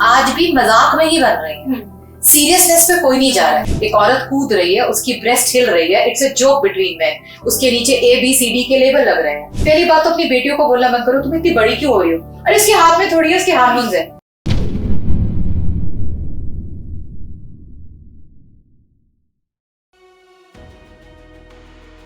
आज भी मजाक में ही बन रही हैं। सीरियसनेस पे कोई नहीं जा रहा है। एक औरत कूद रही है, उसकी ब्रेस्ट हिल रही है, it's a joke between man. उसके नीचे ABCD के लेबल लग रहे हैं। पहली बात तो अपनी बेटियों को बोलना बंद करो, तुम इतनी बड़ी क्यों हो रही हो? अरे इसके हाथ में थोड़ी है, इसके हार्मोन्स है।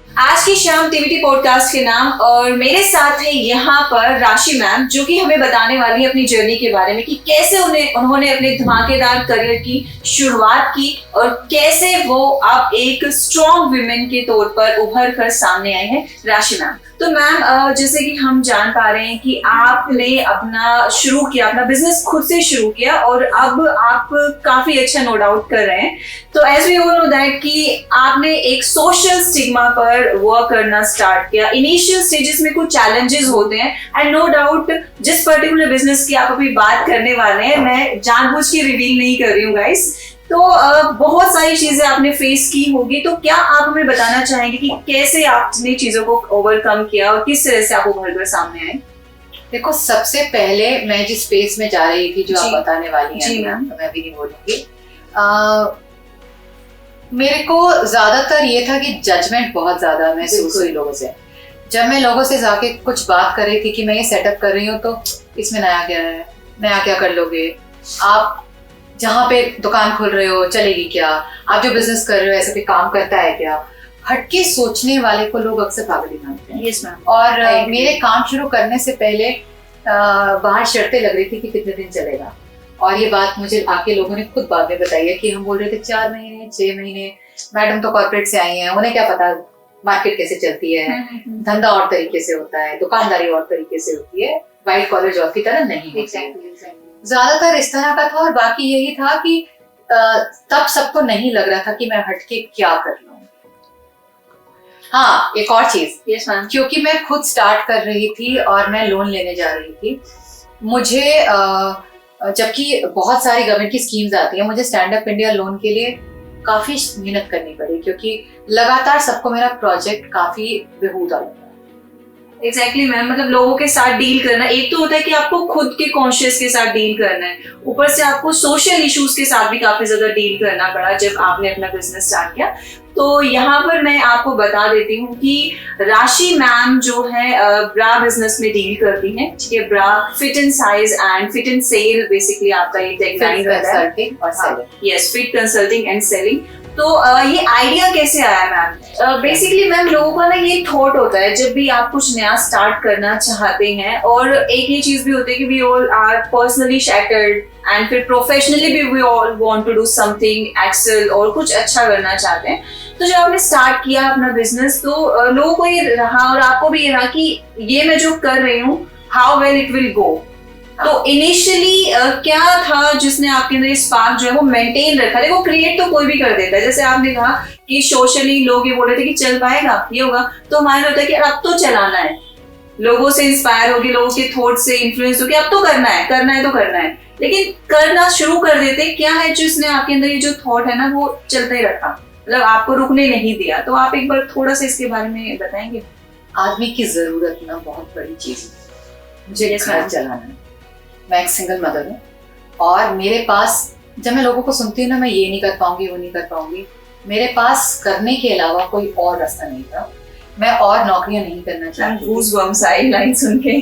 आज की शाम TVT पॉडकास्ट के नाम और मेरे साथ है यहाँ पर राशि मैम, जो कि हमें बताने वाली है अपनी जर्नी के बारे में कि कैसे उन्होंने अपने धमाकेदार करियर की शुरुआत की और कैसे वो अब एक स्ट्रॉन्ग विमेन के तौर पर उभर कर सामने आए हैं। राशि मैम, तो मैम जैसे कि हम जान पा रहे हैं कि आपने अपना बिजनेस खुद से शुरू किया और अब आप काफी अच्छा नो डाउट कर रहे हैं। तो as we all know that कि आपने एक सोशल स्टिग्मा पर वर्क करना स्टार्ट किया। इनिशियल स्टेजेस में कुछ चैलेंजेस होते हैं एंड नो डाउट जिस पर्टिकुलर बिजनेस की आप अभी बात करने वाले हैं, मैं जानबूझ के रिवील नहीं कर रही हूँ गाइस, तो बहुत सारी चीजें आपने फेस की होगी। तो क्या आप हमें बताना चाहेंगे कि कैसे आपने चीजों को ओवरकम किया और किस तरह से आप उभर कर सामने आए? देखो, सबसे पहले मैं जिस स्पेस में जा रही थी जो आप बताने वाली हैं, तो मैं भी नहीं बोलूंगी। मेरे को ज्यादातर ये था कि जजमेंट बहुत ज्यादा महसूस हुई लोगों से। जब मैं लोगों से जाके कुछ बात कर रही थी कि मैं ये सेटअप कर रही हूँ, तो इसमें नया क्या है, नया क्या कर लोगे आप, जहाँ पे दुकान खोल रहे हो चलेगी क्या, आप जो बिजनेस कर रहे हो ऐसा कोई काम करता है क्या, हटके सोचने वाले को लोग अक्सर पागल मानते हैं। Yes ma'am. और मेरे काम शुरू करने से पहले बाहर शर्तें लग रही थी कि कितने दिन चलेगा, और ये बात मुझे आके लोगों ने खुद बाद में बताई है कि हम बोल रहे थे 4 महीने 6 महीने। मैडम तो कॉर्पोरेट से आई हैं, उन्हें क्या पता मार्केट कैसे चलती है, धंधा और तरीके से होता है, दुकानदारी और तरीके से होती है, व्हाइट कॉलर जॉब की तरह नहीं होती है। ज्यादातर इस तरह का था। और बाकी यही था कि तब सबको नहीं लग रहा था कि मैं हटके क्या कर लूं। हाँ, एक और चीज, यस मैम, क्योंकि मैं खुद स्टार्ट कर रही थी और मैं लोन लेने जा रही थी, मुझे जबकि बहुत सारी गवर्नमेंट की स्कीम्स आती है, मुझे स्टैंड अप इंडिया लोन के लिए काफी मेहनत करनी पड़ी, क्योंकि लगातार सबको मेरा प्रोजेक्ट काफी बेहूदा लगा। एग्जैक्टली मैम, मतलब लोगों के साथ डील करना, एक तो होता है कि आपको खुद के कॉन्शियस के साथ डील करना है, ऊपर से आपको सोशल इश्यूज के साथ भी काफी ज्यादा डील करना पड़ा जब आपने अपना बिजनेस स्टार्ट किया। तो यहाँ पर मैं आपको बता देती हूँ कि राशि मैम जो है ब्रा बिजनेस में डील करती हैं, ठीक है। Bra fit and size and fit and sell basically आपका ये टैगलाइन रहता है। Yes, fit consulting and selling. तो ये आइडिया कैसे आया मैम? बेसिकली मैम, लोगों का ना ये थॉट होता है जब भी आप कुछ नया स्टार्ट करना चाहते हैं, और एक ये चीज भी होती है कि we all are personally shattered and फिर प्रोफेशनली भी we all want to do something excel और कुछ अच्छा करना चाहते हैं। तो जब आपने स्टार्ट किया अपना बिजनेस, तो लोगों को ये रहा और आपको भी ये रहा कि ये मैं जो कर रही हूँ, how well it will go. तो इनिशियली क्या था जिसने आपके अंदर स्पार्क जो है वो मेंटेन रखा? देखो, क्रिएट तो कोई भी कर देता है, जैसे आपने कहा कि सोशली लोग ये बोल रहे थे कि चल पाएगा, ये होगा, तो हमारा होता है कि अब तो चलाना है, लोगों से इंस्पायर होगी, लोगों के थॉट से इन्फ्लुएंस होगी, अब तो करना है तो करना है। लेकिन करना शुरू कर देते, क्या है जिसने आपके अंदर ये जो थॉट है ना वो चलते ही रखा, मतलब आपको रुकने नहीं दिया? तो आप एक बार थोड़ा सा इसके बारे में बताएंगे? आदमी की जरूरत ना बहुत बड़ी चीज है। मुझे घर चलाना है, मैं एक सिंगल मदर हूँ, और मेरे पास जब मैं लोगों को सुनती हूँ ना, मैं ये नहीं कर पाऊंगी वो नहीं कर पाऊंगी, मेरे पास करने के अलावा कोई और रास्ता नहीं था। मैं और नौकरियां नहीं करना चाहती। गूज़बम्प्स आई लाइन सुन के।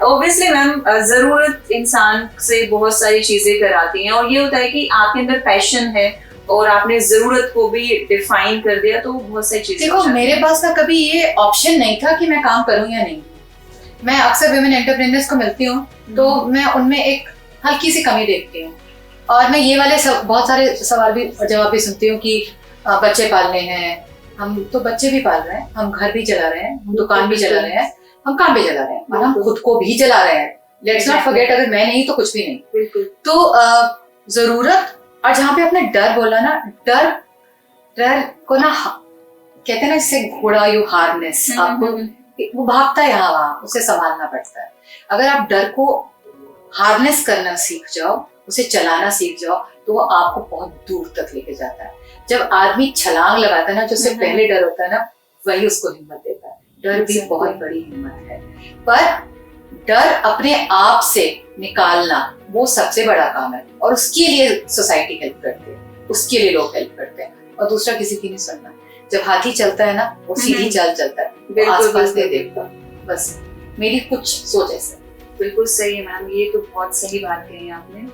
ऑब्वियसली मैम, जरूरत इंसान से बहुत सारी चीजें कराती हैं, और ये होता है कि आपके अंदर पैशन है और आपने जरूरत को भी डिफाइन कर दिया, तो बहुत सारी चीजें। देखो, मेरे पास ना कभी ये ऑप्शन नहीं था कि मैं काम करूं या नहीं। मैं अक्सर विमेन एंटरप्रेन्योर्स को मिलती हूँ, तो मैं उनमें एक हल्की सी कमी देखती हूँ, और मैं ये वाले बहुत सारे सवाल भी जवाब भी सुनती हूँ कि बच्चे पालने हैं, हम तो बच्चे भी पाल रहे हैं, हम घर भी चला रहे हैं, हम दुकान भी चला रहे हैं, हम काम भी चला रहे हैं, और हम खुद को भी चला रहे हैं। लेट्स नॉट फॉरगेट, अगर मैं नहीं तो कुछ भी नहीं। तो जरूरत, और जहाँ पे आपने डर बोला ना, डर को ना कहते हैं ना, इससे घोड़ा यू हार्नेस, आपको वो भागता है यहाँ वहां, उसे संभालना पड़ता है। अगर आप डर को हार्नेस करना सीख जाओ, उसे चलाना सीख जाओ, तो वो आपको बहुत दूर तक लेके जाता है। जब आदमी छलांग लगाता है ना, जो उससे पहले डर होता है ना, वही उसको हिम्मत देता है। डर भी बहुत बड़ी हिम्मत है। पर डर अपने आप से निकालना वो सबसे बड़ा काम है, और उसके लिए सोसाइटी हेल्प करती है, उसके लिए लोग हेल्प करते हैं, और दूसरा किसी की नहीं सुनना। जब हाथी चलता है ना, वो सीधी चाल चलता है, वो आसपास नहीं देखता। बस मेरी कुछ सोच ऐसे। बिल्कुल सही है मैम, ये तो बहुत सही बात कही आपने।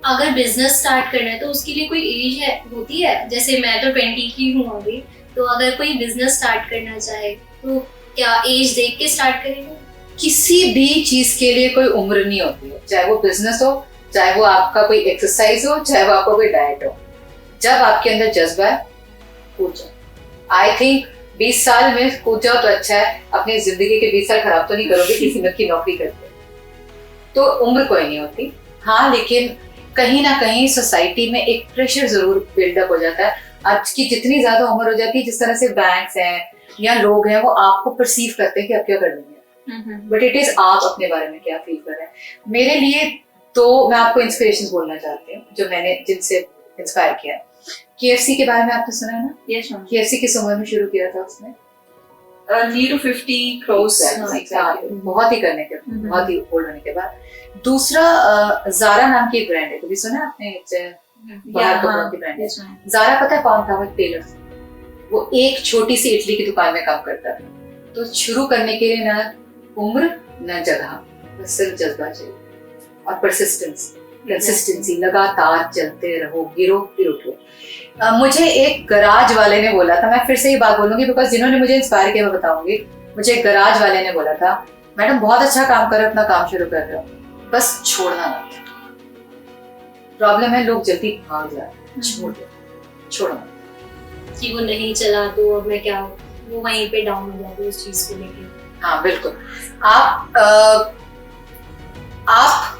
अगर बिजनेस स्टार्ट करना है तो उसके लिए कोई एज है होती है? जैसे मैं तो 20 की हूँ अभी, तो अगर कोई बिजनेस स्टार्ट करना चाहे तो क्या एज देख के स्टार्ट करेगा? किसी भी चीज के लिए कोई उम्र नहीं होती है, चाहे वो बिजनेस हो, चाहे वो आपका कोई एक्सरसाइज हो, चाहे वो आपका कोई डाइट हो। जब आपके अंदर जज्बा है, कूद जाओ। आई थिंक 20 साल में कूद जाओ तो अच्छा है, अपनी जिंदगी के 20 साल खराब तो नहीं करोगे किसी में की नौकरी करते। तो उम्र कोई नहीं होती, हाँ, लेकिन कहीं ना कहीं सोसाइटी में एक प्रेशर जरूर बिल्डअप हो जाता है। आज की जितनी ज्यादा उम्र हो जाती है, जिस तरह से बैंक्स हैं या लोग हैं, वो आपको परसीव करते हैं कि अब क्या करनी है, बट इट इज आप अपने बारे में क्या फील कर रहे हैं। मेरे लिए तो मैं आपको इंस्पिरेशन बोलना चाहती हूँ जो मैंने जिनसे इंस्पायर किया। KFC के बारे में आपने सुना है ना? Yes ma'am. KFC किस उम्र में शुरू किया था उसने? near to 50 crores। बहुत ही करने के बाद, बहुत ही ओल्ड होने के बाद। दूसरा ज़ारा नाम की एक ब्रांड है, कभी सुना है आपने? बाहर कपड़ों की ब्रांड है ज़ारा। पता है कौन था? वो टेलर। वो एक छोटी सी इटली की दुकान में काम करता था। तो शुरू करने के लिए ना उम्र ना जगह, बस सिर्फ जज्बा चाहिए और परसिस्टेंस, कंसिस्टेंसी। लगातार चलते रहो, गिरो फिर उठो। मुझे एक गराज वाले ने बोला था, मैं फिर से ये बात बोलूंगी बिकॉज जिन्होंने मुझे इंस्पायर किया मैं बताऊंगी। मुझे एक गराज वाले ने बोला था, मैडम बहुत अच्छा काम कर रहे हो, अपना काम शुरू कर रहे हो, बस छोड़ना मत। प्रॉब्लम है लोग जल्दी भाग जाते, छोड़ दो, छोड़ो मत। कि वो नहीं चला तो अब मैं क्या, वो वहीं पे डाउन हो जाती है उस चीज को लेके। हाँ बिल्कुल। आप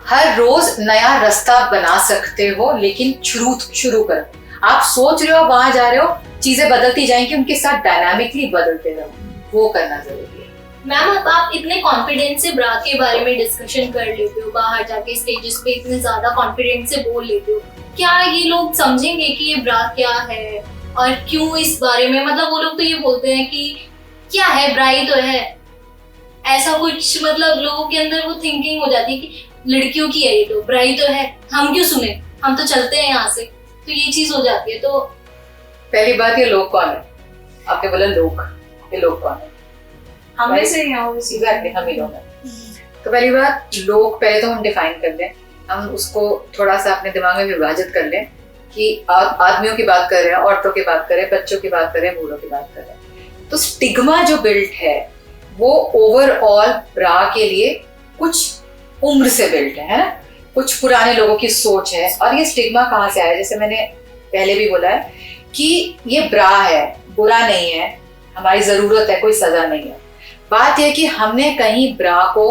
हर रोज नया रास्ता बना सकते हो, लेकिन शुरू करो। आप सोच रहे हो, वहां जा रहे हो, चीजें बदलती जाएंगी, उनके साथ डायनामिकली बदलते रहो, वो करना जरूरी है। मैम अब आप इतने कॉन्फिडेंस से ब्रा के बारे में डिस्कशन कर लेते हो, बाहर जाके स्टेजेस पे इतने ज्यादा कॉन्फिडेंस से बोल लेते हो, क्या ये लोग समझेंगे कि ये ब्रा क्या है और क्यों इस बारे में, मतलब वो लोग तो ये बोलते हैं कि क्या है, ब्रा ही तो है, ऐसा कुछ, मतलब लोगों के अंदर वो थिंकिंग हो जाती है कि लड़कियों की है ये तो, ब्रा ही तो है, हम क्यों सुने, हम तो चलते हैं यहाँ से, तो ये चीज हो जाती है। तो पहली बात, ये लोग कौन है? आपने बोला लोग, ये लोग कौन है? हम में से एग्जैक्टली हम ही लोग हैं। तो पहली बात, लोग पहले तो हम डिफाइन कर लें, हम उसको थोड़ा सा अपने दिमाग में विभाजित कर लें कि आदमियों की बात कर रहे हैं, औरतों की बात कर रहे हैं, बच्चों की बात कर रहे हैं, बूढ़ों की बात कर रहे हैं। तो स्टिग्मा जो बिल्ट है वो ओवरऑल ब्रा के लिए कुछ उम्र से बिल्ट है ना, कुछ पुराने लोगों की सोच है। और ये स्टिग्मा कहाँ से आया? जैसे मैंने पहले भी बोला है कि ये ब्रा है, बुरा नहीं है, हमारी जरूरत है, कोई सजा नहीं है। बात यह कि हमने कहीं ब्रा को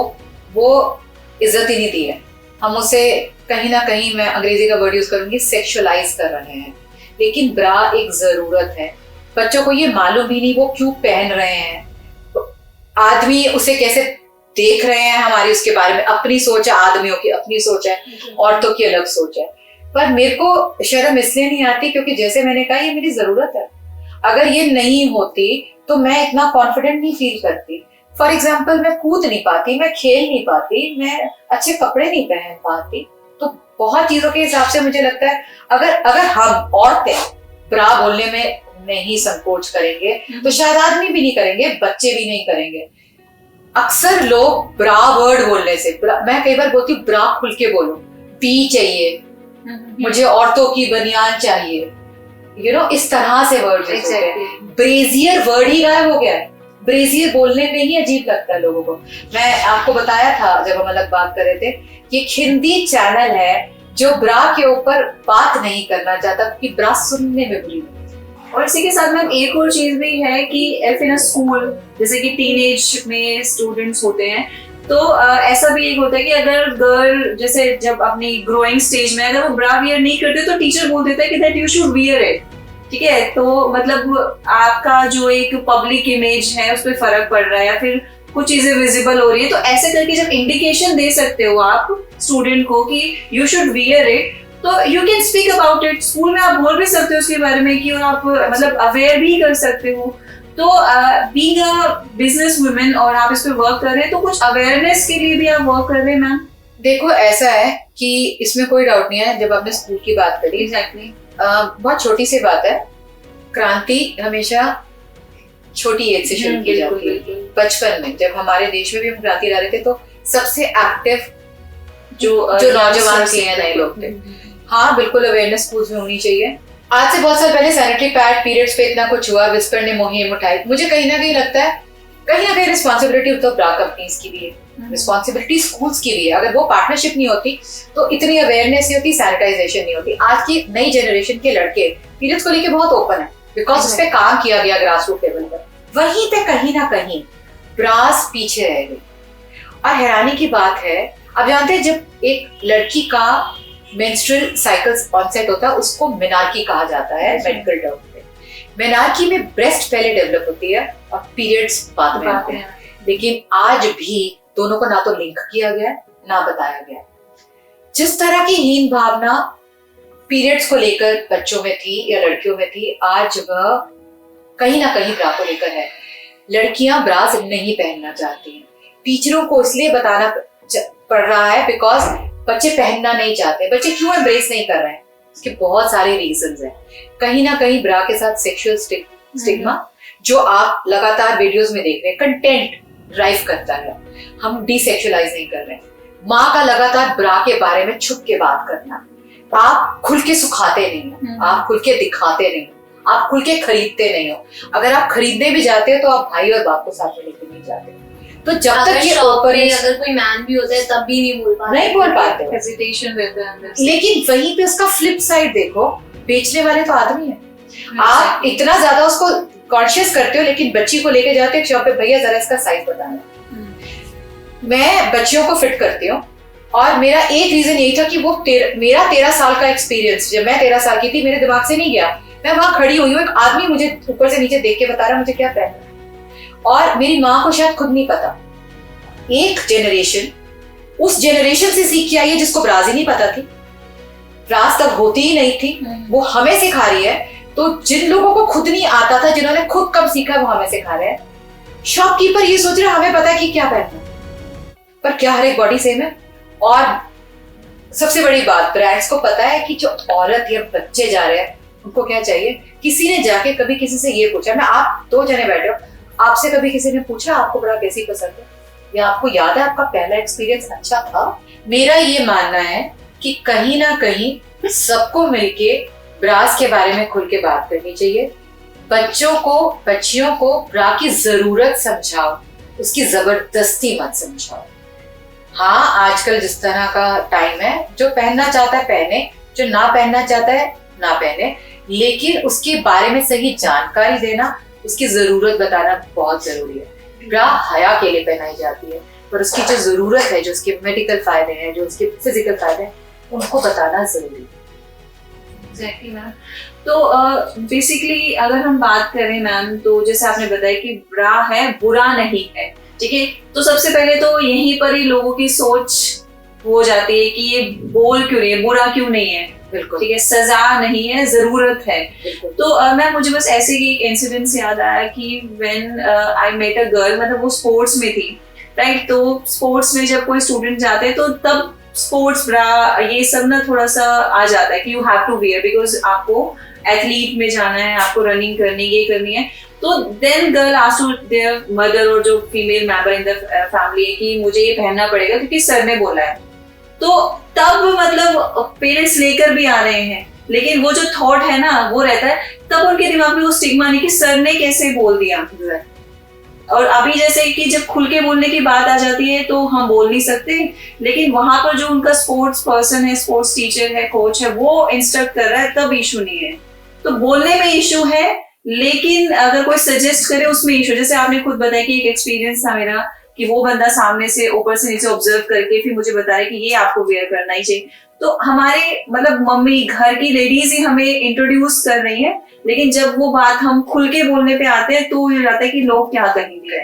वो इज्जत ही नहीं दी है, हम उसे कहीं ना कहीं, मैं अंग्रेजी का वर्ड यूज करूंगी, सेक्सुअलाइज कर रहे हैं। लेकिन ब्रा एक जरूरत है। बच्चों को ये मालूम भी नहीं वो क्यों पहन रहे हैं, आदमी उसे कैसे देख रहे हैं, हमारी उसके बारे में अपनी सोच है, आदमियों की अपनी सोच है, औरतों की अलग सोच है। पर मेरे को शर्म इसलिए नहीं आती क्योंकि जैसे मैंने कहा, ये मेरी जरूरत है। अगर ये नहीं होती तो मैं इतना कॉन्फिडेंट नहीं फील करती। फॉर एग्जाम्पल, मैं कूद नहीं पाती, मैं खेल नहीं पाती, मैं अच्छे कपड़े नहीं पहन पाती। तो बहुत चीजों के हिसाब से मुझे लगता है अगर हम औरतें ब्रा बोलने में नहीं संकोच करेंगे तो शायद आदमी भी नहीं करेंगे, बच्चे भी नहीं करेंगे। अक्सर लोग ब्रा वर्ड बोलने से, मैं कई बार बोलती हूँ ब्रा खुल के बोलो, पी चाहिए मुझे, औरतों की बनियान चाहिए, इस तरह से वर्ड होते हैं। ब्रेजियर वर्ड ही गायब हो गया है। ब्रेजियर बोलने में ही अजीब लगता है लोगों को। मैं आपको बताया था जब हम अलग बात कर रहे थे, ये एक हिंदी चैनल है जो ब्रा के ऊपर बात नहीं करना चाहता क्योंकि ब्रा सुनने में बुरी लगती है। और इसी के साथ में एक और चीज भी है कि इफ इन अ स्कूल, जैसे कि टीनेज में स्टूडेंट्स होते हैं, तो ऐसा भी एक होता है कि अगर गर्ल जैसे जब अपनी ग्रोइंग स्टेज में अगर वो ब्रा वियर नहीं करते तो टीचर बोल देता है कि that you should wear it. ठीक है, तो मतलब आपका जो एक पब्लिक इमेज है उस पर फर्क पड़ रहा है या फिर कुछ चीजें विजिबल हो रही है, तो ऐसे करके जब इंडिकेशन दे सकते हो आप स्टूडेंट को कि यू शुड वियर इट, तो you can speak about it. School में आप बोल भी सकते हो उसके बारे में कि, और आप मतलब अवेयर भी कर सकते हो। तो बीइंग अ बिजनेस वुमेन और आप इस पे वर्क कर रहे हैं, तो कुछ अवेयरनेस के लिए भी आप वर्क कर रहे हैं मैम? देखो ऐसा है कि इसमें कोई डाउट नहीं है, जब आपने स्कूल की बात करी एग्जैक्टली, बहुत छोटी सी बात है, क्रांति हमेशा छोटी एज से शुरू की जाती है। बचपन में जब हमारे देश में भी हम क्रांति ला रहे थे तो सबसे एक्टिव जो नौजवान थे या नए लोग थे। हाँ बिल्कुल, अवेयरनेस स्कूल्स में होनी चाहिए। आज से बहुत साल पहले सैनिटरी पैड पीरियड्स पे इतना कुछ हुआ, विस्पर ने मुहिम उठाई। मुझे कहीं ना कहीं लगता है कहीं ना कहीं रिस्पॉन्सिबिलिटी तो ब्रा कंपनीज की भी है, रिस्पॉन्सिबिलिटी स्कूल्स की भी है। अगर वो पार्टनरशिप नहीं होती तो इतनी अवेयरनेस नहीं होती, सैनिटाइजेशन नहीं होती। आज की नई जनरेशन के लड़के पीरियड्स को लेके बहुत ओपन है बिकॉज उस पर काम किया गया ग्रास रूट लेवल पर। वहीं पे कहीं ना कहीं ब्रास पीछे रह गई। और हैरानी की बात है, आप जानते हैं जब एक लड़की का मेंस्ट्रुअल साइकिल्स ऑनसेट होता है उसको मेनार्की कहा जाता है मेडिकल टर्म में। मेनार्की में ब्रेस्ट पहले डेवलप होती है और पीरियड्स बाद में आते हैं। लेकिन आज भी दोनों को ना तो लिंक किया गया है ना बताया गया है। जिस तरह की हीन भावना पीरियड्स को लेकर बच्चों में थी या लड़कियों में थी, आज वह कहीं ना कहीं ब्रा को लेकर है। लड़कियां ब्रास नहीं पहनना चाहती हैं। टीचरों को इसलिए बताना पड़ रहा है बिकॉज बच्चे पहनना नहीं चाहते। बच्चे क्यों एम्ब्रेस नहीं कर रहे हैं? इसके बहुत सारे रीजंस हैं। कहीं ना कहीं ब्रा के साथ सेक्सुअल स्टिग्मा जो आप लगातार वीडियोस में देख रहे हैं, कंटेंट ड्राइव करता है। हम डिसेक्सुअलाइज नहीं कर रहे हैं। माँ का लगातार ब्रा के बारे में छुप के बात करना, आप खुल के सुखाते नहीं हो, आप खुल के दिखाते नहीं हो, आप खुल के खरीदते नहीं हो। अगर आप खरीदने भी जाते हो तो आप भाई और बाप को साथ में लेके नहीं जाते। तो जब तक ये ओपन, अगर कोई मैन भी होता है तब भी नहीं बोल पाते, हेजिटेशन रहता है। लेकिन वहीं पे उसका फ्लिप साइड देखो, बेचने वाले तो आदमी है। आप इतना ज्यादा उसको कॉन्शियस करते हो लेकिन बच्ची को लेके जाते हो शॉप पे, भैया जरा इसका साइज बताना। मैं बच्चियों को फिट करती हूँ और मेरा एक रीजन यही था कि वो मेरा 13 साल का एक्सपीरियंस, जब मैं 13 साल की थी मेरे दिमाग से नहीं गया। मैं वहां खड़ी हुई हूँ, एक आदमी मुझे ऊपर से नीचे देख के बता रहा मुझे क्या पहनना है, और मेरी माँ को शायद खुद नहीं पता। एक जनरेशन उस जनरेशन से सीख के आई है जिसको ब्राज ही नहीं पता थी, ब्राज तब होती ही नहीं थी, वो हमें सिखा रही है। तो जिन लोगों को खुद नहीं आता था, जिन्होंने खुद कब सीखा, वो हमें सिखा रहे हैं। शॉपकीपर ये सोच रहे हमें पता है कि क्या पहनना है, पर क्या हर एक बॉडी सेम है? और सबसे बड़ी बात, ब्रांड्स को पता है कि जो औरत या बच्चे जा रहे हैं उनको क्या चाहिए। किसी ने जाके कभी किसी से ये पूछा, मैं आप 2 जने बैठे हो, आपसे कभी किसी ने पूछा आपको बड़ा कैसी पसंद है, या आपको याद है आपका पहला एक्सपीरियंस अच्छा था? मेरा ये मानना है कि कहीं ना कहीं सबको मिलके ब्रास के बारे में खुल के बात करनी चाहिए। बच्चों को, बच्चियों को ब्रा की जरूरत समझाओ, उसकी जबरदस्ती मत समझाओ। हाँ, आजकल जिस तरह का टाइम है, जो पहनना चाहता है पहने, जो ना पहनना चाहता है ना पहने, लेकिन उसके बारे में सही जानकारी देना, उसकी जरूरत बताना बहुत जरूरी है। ब्रा हया के लिए पहनाई जाती है, पर उसकी जो जरूरत है, जो उसके मेडिकल फायदे हैं, जो उसके फिजिकल फायदे हैं, उनको बताना जरूरी है। Exactly ma'am. तो बेसिकली अगर हम बात करें मैम, तो जैसे आपने बताया कि ब्रा है, बुरा नहीं है, ठीक है। तो सबसे पहले तो यहीं पर ही लोगों की सोच हो जाती है कि ये बोल क्यों नहीं है, बुरा क्यों नहीं है, बिल्कुल ठीक है, सजा नहीं है, जरूरत है। तो मैम मुझे बस ऐसे ही एक इंसिडेंट याद आया कि when I met a girl, मतलब वो स्पोर्ट्स में थी, राइट। तो स्पोर्ट्स में जब कोई स्टूडेंट जाते हैं तो तब स्पोर्ट्स ब्रा ये सब ना थोड़ा सा आ जाता है कि you have to wear, because आपको एथलीट में जाना है, आपको रनिंग करनी, ये करनी है। तो then girl asked to their mother और जो female member in the family है कि मुझे ये पहनना पड़ेगा क्योंकि सर ने बोला है। तो तब मतलब पेरेंट्स लेकर भी आ रहे हैं, लेकिन वो जो थॉट है ना वो रहता है, तब उनके दिमाग में वो स्टिग्मा नहीं कि सर ने कैसे बोल दिया। और अभी जैसे कि जब खुल के बोलने की बात आ जाती है तो हम बोल नहीं सकते, लेकिन वहां पर जो उनका स्पोर्ट्स पर्सन है, स्पोर्ट्स टीचर है, कोच है, वो इंस्ट्रक्ट कर रहा है, तब इशू नहीं है। तो बोलने में इशू है, लेकिन अगर कोई सजेस्ट करे उसमें इशू। जैसे आपने खुद बताया कि एक एक्सपीरियंस था मेरा कि वो बंदा सामने से ऊपर से नीचे ऑब्जर्व करके फिर मुझे बता रहा है कि ये आपको वेयर करना ही चाहिए। तो हमारे मतलब मम्मी, घर की लेडीज ही हमें इंट्रोड्यूस कर रही है, लेकिन जब वो बात हम खुल के बोलने पे आते हैं तो ये रहता है कि लोग क्या कहेंगे,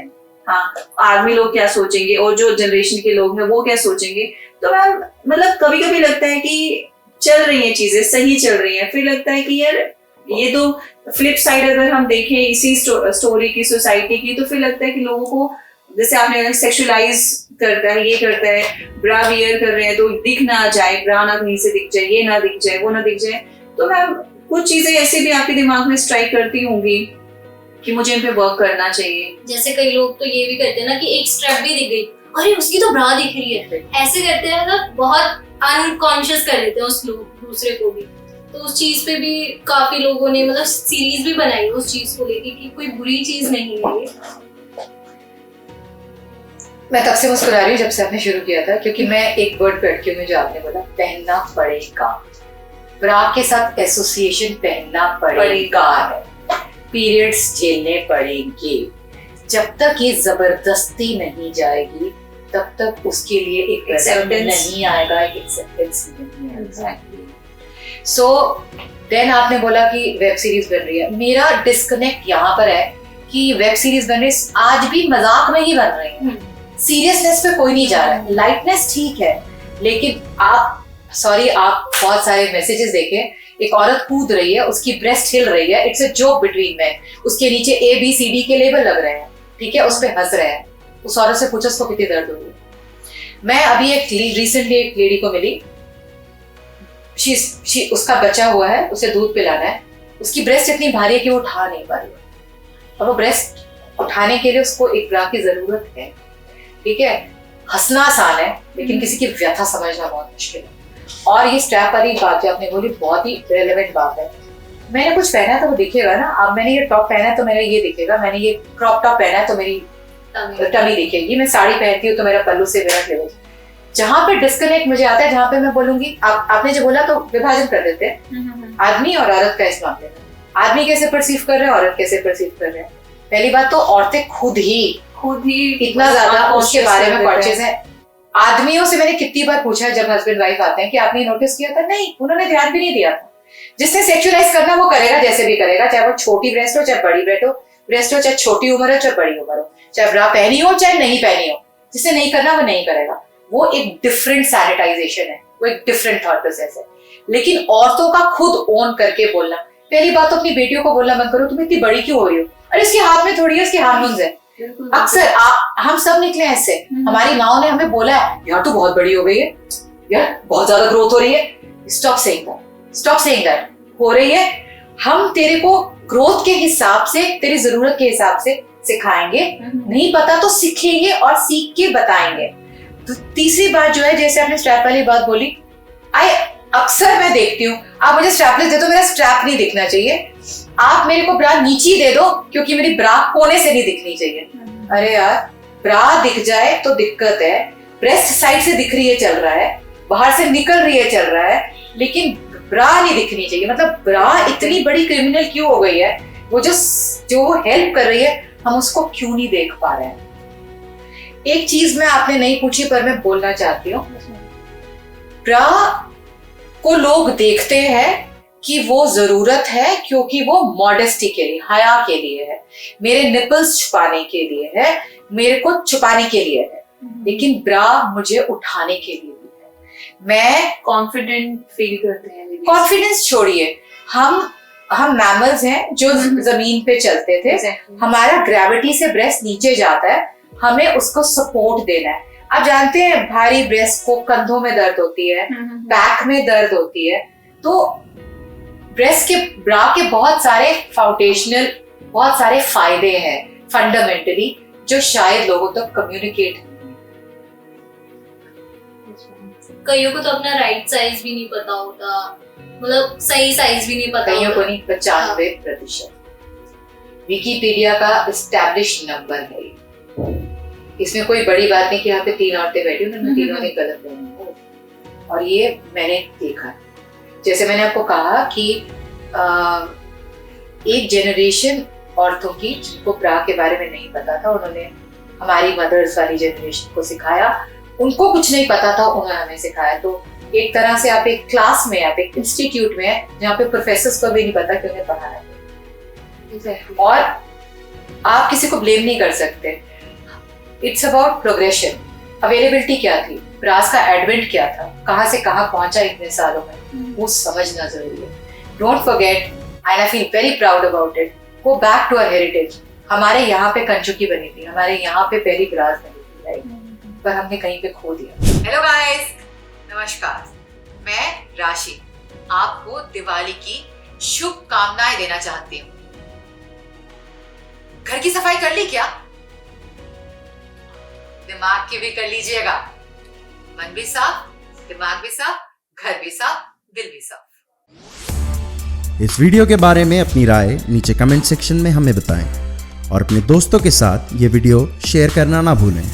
हाँ आदमी लोग क्या सोचेंगे और जो जनरेशन के लोग हैं वो क्या सोचेंगे। तो मैम मतलब कभी कभी लगता है कि चल रही है चीजें, सही चल रही है, फिर लगता है कि यार ये तो फ्लिप साइड अगर हम देखें इसी स्टोरी की, सोसाइटी की, तो फिर लगता है कि लोगों को जैसे आपने सेक्सुअलाइज करता है, ये करता है, ब्रा वियर कर रहे हैं तो दिख ना जाए, ब्रा ना कहीं से दिख जाए, ये ना दिख जाए, वो ना दिख जाए। तो मैम कुछ चीजें ऐसे भी आपके दिमाग में स्ट्राइक करती होंगी कि मुझे इन पे वर्क करना चाहिए। जैसे कई लोग तो ये भी करते हैं ना कि एक स्ट्रेप भी दिख गई, अरे उसकी तो ब्रा दिख रही है, ऐसे करते हैं ना, बहुत अनकॉन्शियस कर देते हैं उस लोग दूसरे को भी। तो उस चीज पे भी काफी लोगों ने मतलब सीरीज भी बनाई है उस चीज को लेके कि कोई बुरी चीज नहीं है ये। मैं तब से मुस्कुरा रही हूँ जब से आपने शुरू किया था, क्योंकि मैं एक वर्ड पे अटकी हूँ जो आपने बोला, पहनना पड़ेगा। ब्रा के साथ एसोसिएशन पहनना पड़ेगा है, पीरियड्स झेलने पड़ेंगे। जब तक ये जबरदस्ती नहीं जाएगी तब तक उसके लिए एक एक्सेप्टेंस नहीं आएगा, एक एक्सेप्टेंस नहीं आएगा। सो देन आपने बोला कि वेब सीरीज बन रही है, मेरा डिस्कनेक्ट यहाँ पर है कि वेब सीरीज बन रही है, आज भी मजाक में ही बन रही है, सीरियसनेस पे कोई नहीं जा रहा है। लाइटनेस ठीक है, लेकिन आप बहुत सारे मैसेजेस देखें, एक औरत कूद रही है, उसकी ब्रेस्ट हिल रही है, it's a joke between man, उसके नीचे ABCD के लेबल लग रहे हैं, ठीक है, उस पे हंस रहे हैं। उस औरत से पूछो उसको कितनी दर्द हो रही है। मैं अभी रिसेंटली एक लेडी को मिली, उसका बचा हुआ है, उसे दूध पिलाना है, उसकी ब्रेस्ट इतनी भारी है कि वो उठा नहीं पा रही, और वो ब्रेस्ट उठाने के लिए उसको एक ब्रा की जरूरत है, ठीक है। हंसना आसान है, लेकिन किसी की व्यथा समझना बहुत मुश्किल है। और ये स्ट्रैप वाली बात जो आपने बोली बहुत ही रेलेवेंट बात है। मैंने कुछ पहना है तो वो दिखेगा ना, अब मैंने ये टॉप पहना है तो मेरा ये दिखेगा, मैंने ये क्रॉप टॉप पहना है तो मेरी टमी दिखेगी, मैं साड़ी पहनती हूँ तो मेरा पल्लू से मेरा क्लेवर। जहाँ पे डिस्कनेक्ट मुझे आता है, जहाँ पे मैं बोलूंगी, आपने जो बोला तो विभाजन कर देते हैं आदमी और औरत का इस मामले में। आदमी कैसे परसीव कर रहे हैं, औरत कैसे परसीव कर रहे हैं। पहली बात तो औरतें खुद ही इतना ज्यादा उसके बारे में कॉन्शियस है। आदमियों से मैंने कितनी बार पूछा है जब हस्बैंड वाइफ आते हैं कि आपने नोटिस किया था, नहीं, उन्होंने ध्यान भी नहीं दिया था। जिसने सेक्सुअलाइज करना वो करेगा, जैसे भी करेगा, चाहे वो छोटी ब्रेस्ट हो चाहे बड़ी ब्रेस्ट हो, चाहे छोटी उम्र हो चाहे बड़ी उम्र हो, चाहे ब्रा पहनी हो चाहे नहीं पहनी हो, जिसने नहीं करना वो नहीं करेगा। वो एक डिफरेंट सैनिटाइजेशन है, वो एक डिफरेंट थॉट प्रोसेस है। लेकिन औरतों का खुद ओन करके बोलना, पहली बात तो अपनी बेटियों को बोलना बंद करो, तुम इतनी बड़ी क्यों हो रही हो, अरे इसके हाथ में थोड़ी है, इसके हार्मोन्स है। अक्सर हम सब निकले ऐसे, हमारी माओ ने हमें बोला है, यार तू बहुत बड़ी हो गई है, यार बहुत ज्यादा ग्रोथ हो रही है। स्टॉप सेइंग दैट, हो रही है। हम तेरे को ग्रोथ के हिसाब से, तेरी जरूरत के हिसाब से सिखाएंगे, नहीं पता तो सीखेंगे और सीख के बताएंगे। तो तीसरी बात जो है, जैसे आपने स्ट्रैप वाली बात बोली, अक्सर मैं देखती हूँ, आप मुझे स्ट्रैपलेस दे दो, मेरा स्ट्रैप नहीं दिखना चाहिए, आप मेरे को ब्रा नीचे दे दो क्योंकि मेरी ब्रा कोने से नहीं दिखनी चाहिए। अरे यार, ब्रा दिख जाए तो दिक्कत है, ब्रेस्ट साइड से दिख रही है चल रहा है, बाहर से निकल रही है चल रहा है, लेकिन ब्रा नहीं दिखनी चाहिए। मतलब ब्रा इतनी बड़ी क्रिमिनल क्यों हो गई है, वो जो हेल्प कर रही है, हम उसको क्यों नहीं देख पा रहे हैं। एक चीज मैं आपने नहीं पूछी पर मैं बोलना चाहती हूँ, ब्रा को लोग देखते हैं कि वो जरूरत है क्योंकि वो मॉडेस्टी के लिए, हया के लिए है, मेरे निपल्स छुपाने के लिए है, मेरे को छुपाने के लिए है, लेकिन ब्रा मुझे उठाने के लिए भी है। मैं कॉन्फिडेंट फील करते हैं। कॉन्फिडेंस छोड़िए, हम मैमल्स हैं जो जमीन पे चलते थे, हमारा ग्रेविटी से ब्रेस्ट नीचे जाता है, हमें उसको सपोर्ट देना है। आप जानते हैं भारी ब्रेस्ट को कंधों में दर्द होती है, बैक में दर्द होती है, तो ब्रेस्ट के ब्रा के बहुत सारे फाउंडेशनल, बहुत सारे फायदे हैं फंडामेंटली, जो शायद लोगों तक कम्युनिकेट नहीं। कईयों को तो अपना राइट साइज भी नहीं पता होता, मतलब सही साइज भी नहीं पता, कईयों को नहीं, 95%। विकिपीडिया का एस्टैब्लिश नंबर है। इसमें कोई बड़ी बात नहीं कि यहाँ पे 3 औरतें बैठी, उन्होंने तीनों ने गलत पहना, और ये मैंने देखा। जैसे मैंने आपको कहा कि एक जनरेशन औरतों की जिनको ब्रा के बारे में नहीं पता था, उन्होंने हमारी मदर्स वाली जनरेशन को सिखाया, उनको कुछ नहीं पता था, उन्होंने हमें सिखाया। तो एक तरह से आप एक क्लास में, आप एक इंस्टीट्यूट में है जहाँ पे प्रोफेसर्स को भी नहीं पता कि उन्हें पढ़ाना है, और आप किसी को ब्लेम नहीं कर सकते। It's about progression. अवेलेबिलिटी क्या थी, ब्रास का एडवेंट क्या था, कहाँ से कहाँ पहुंचा इतने सालों में, वो समझना जरूरी है। Don't forget and I feel very proud about it. Go back to our heritage. हमारे यहाँ पे कंचुकी बनी थी, हमारे यहाँ पे पहली ब्रास बनी थी, राइट, पर हमने कहीं पे खो दिया. हेलो गाइस, नमस्कार, मैं राशि आपको दिवाली की शुभकामनाएं देना चाहती हूँ. घर की सफाई कर ली क्या? दिमाग की भी कर लीजिएगा. मन भी साफ, दिमाग भी साफ, घर भी साफ, दिल भी साफ. इस वीडियो के बारे में अपनी राय नीचे कमेंट सेक्शन में हमें बताएं और अपने दोस्तों के साथ ये वीडियो शेयर करना ना भूलें.